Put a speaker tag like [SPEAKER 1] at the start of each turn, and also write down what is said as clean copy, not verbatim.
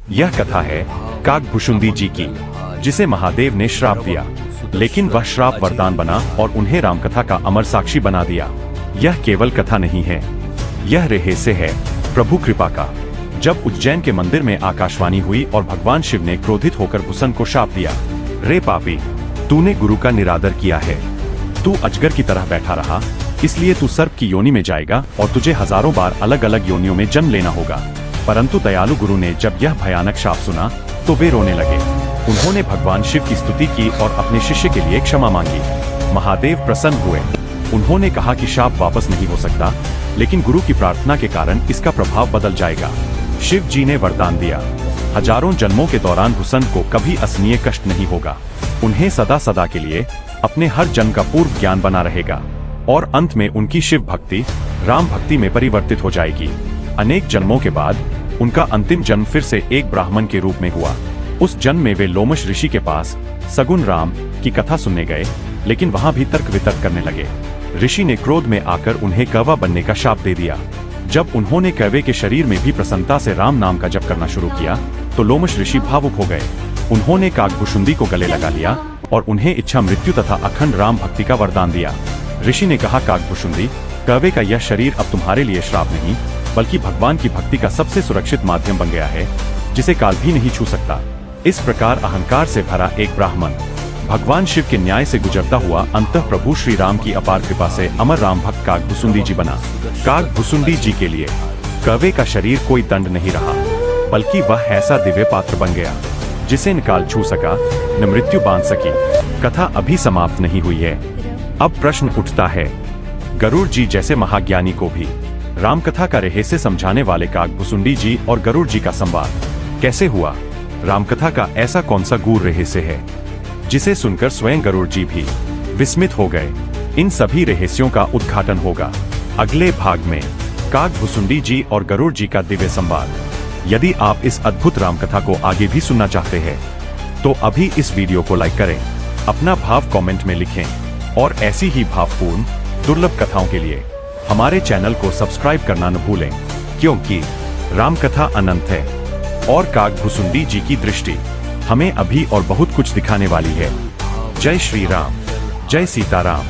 [SPEAKER 1] यह कथा है काकभुशुंडी जी की, जिसे महादेव ने श्राप दिया, लेकिन वह श्राप वरदान बना और उन्हें रामकथा का अमर साक्षी बना दिया। यह केवल कथा नहीं है, यह रहस्य है प्रभु कृपा का। जब उज्जैन के मंदिर में आकाशवाणी हुई और भगवान शिव ने क्रोधित होकर भुसन को शाप दिया, रे पापी, तूने गुरु का निरादर किया है, तू अजगर की तरह बैठा रहा, इसलिए तू सर्प की योनि में जाएगा और तुझे हजारों बार अलग अलग योनियों में जन्म लेना होगा। परंतु दयालु गुरु ने जब यह भयानक शाप सुना तो वे रोने लगे। उन्होंने भगवान शिव की स्तुति की और अपने शिष्य के लिए क्षमा मांगी। महादेव प्रसन्न हुए। उन्होंने कहा कि शाप वापस नहीं हो सकता, लेकिन गुरु की प्रार्थना के कारण इसका प्रभाव बदल जाएगा। शिव जी ने वरदान दिया, हजारों जन्मों के दौरान भुसन को कभी असहनीय कष्ट नहीं होगा। उन्हें सदा सदा के लिए अपने हर जन्म का पूर्व ज्ञान बना रहेगा और अंत में उनकी शिव भक्ति राम भक्ति में परिवर्तित हो जाएगी। अनेक जन्मों के बाद उनका अंतिम जन्म फिर से एक ब्राह्मण के रूप में हुआ। उस जन्म में वे लोमश ऋषि के पास सगुन राम की कथा सुनने गए, लेकिन वहां भी तर्क वितर्क करने लगे। ऋषि ने क्रोध में आकर उन्हें कौवा बनने का शाप दे दिया। जब उन्होंने कौवे के शरीर में भी प्रसन्नता से राम नाम का जप करना शुरू किया तो लोमश ऋषि भावुक हो गए। उन्होंने काकभुशुंडी को गले लगा लिया और उन्हें इच्छा मृत्यु तथा अखंड राम भक्ति का वरदान दिया। ऋषि ने कहा, काकभुशुंडी, कौवे का यह शरीर अब तुम्हारे लिए श्राप नहीं, बल्कि भगवान की भक्ति का सबसे सुरक्षित माध्यम बन गया है, जिसे काल भी नहीं छू सकता। इस प्रकार अहंकार से भरा एक ब्राह्मण भगवान शिव के न्याय से गुजरता हुआ अंततः प्रभु श्री राम की अपार कृपा से अमर राम भक्त काकभुशुंडी जी बना। काकभुशुंडी जी के लिए कौवे का शरीर कोई दंड नहीं रहा, बल्कि वह ऐसा दिव्य पात्र बन गया जिसे न काल छू सका न मृत्यु बांध सकी। कथा अभी समाप्त नहीं हुई है। अब प्रश्न उठता है, गरुड़ जी जैसे महाज्ञानी को भी रामकथा का रहस्य समझाने वाले काकभुशुंडी जी और गरुड़ जी का संवाद कैसे हुआ? रामकथा का ऐसा कौन सा गूढ़ रहस्य है जिसे सुनकर स्वयं गरुड़ जी भी विस्मित हो गए? इन सभी रहस्यों का उद्घाटन होगा अगले भाग में। काकभुशुंडी जी और गरुड़ जी का दिव्य संवाद। यदि आप इस अद्भुत रामकथा को आगे भी सुनना चाहते हैं तो अभी इस वीडियो को लाइक करें, अपना भाव कमेंट में लिखें और ऐसी ही भावपूर्ण दुर्लभ कथाओं के लिए हमारे चैनल को सब्सक्राइब करना न भूलें, क्योंकि रामकथा अनंत है और काकभुशुंडी जी की दृष्टि हमें अभी और बहुत कुछ दिखाने वाली है। जय श्री राम, जय सीताराम।